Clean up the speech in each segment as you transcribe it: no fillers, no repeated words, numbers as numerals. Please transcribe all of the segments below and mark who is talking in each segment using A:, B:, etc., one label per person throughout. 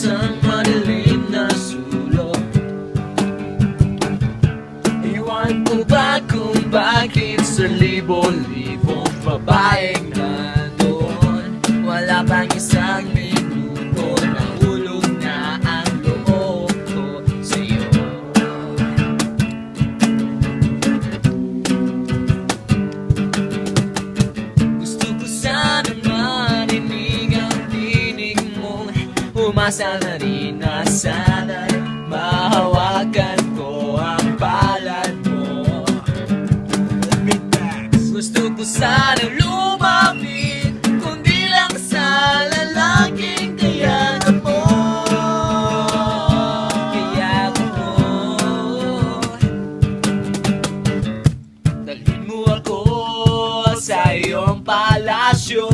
A: isang madilim na sulok. Iwan ko ba kung bakit sa libo-libong babaeng nandoon wala pang isang minuto, nahulog na ang loob ko sa'yo. Gusto ko sana marinig ang tinig mo, umasa na rin na sana'y mahawakan ko ang palad mo. Gusto ko sana lumapit, kundi lang sa lalaking kayanan mo. Kayanan mo. Dalhin mo ako sa iyong palasyo,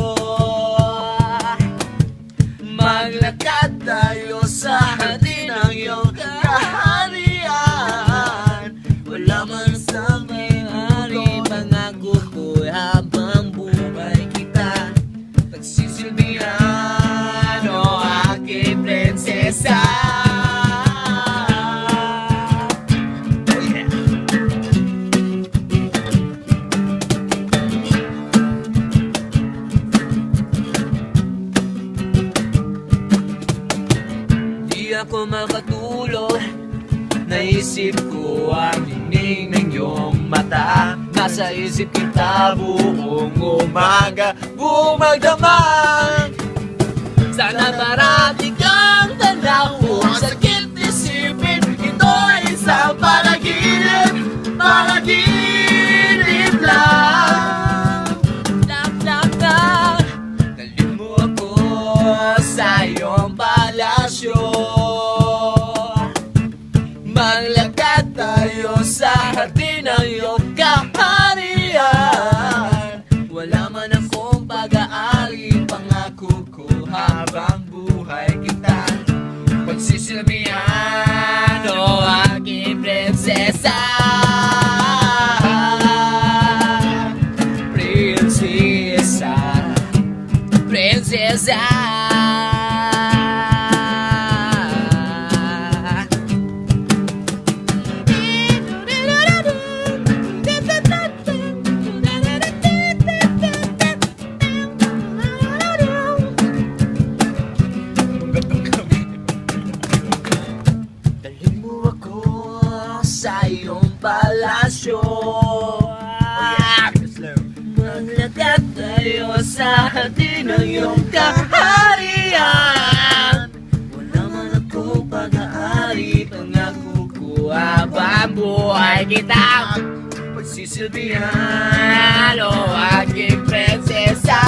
A: maglakad tayo sa hardin ng iyong kaharian. Wala man sa may-ari, pangako ko habang buhay kita pagsisilbihan, o aking prinsesa. Oh yeah. Di ako makatulog, naisip ko ang tinig ng iyong mata. Nasa isip kita buong umaga, buong magdamag. Sana marami kang tanaw, ang sakit isipin, ito ay isang panaginip, panaginip lang. Lang, lang, lang. Dalhin mo ako sa iyong palasyo, maglakad tayo sa hardin ng iyong kaharian. Wala man akong pag-aari, pangako ko habang buhay kita pagsisilbihan, o aking prinsesa. Prinsesa, prinsesa. Dalhin mo ako sa iyong palasyo, maglakad tayo sa hardin ng iyong kaharian. Wala man ako pag-aari, pangako ko habang buhay kita pagsisilbihan, o aking prinsesa.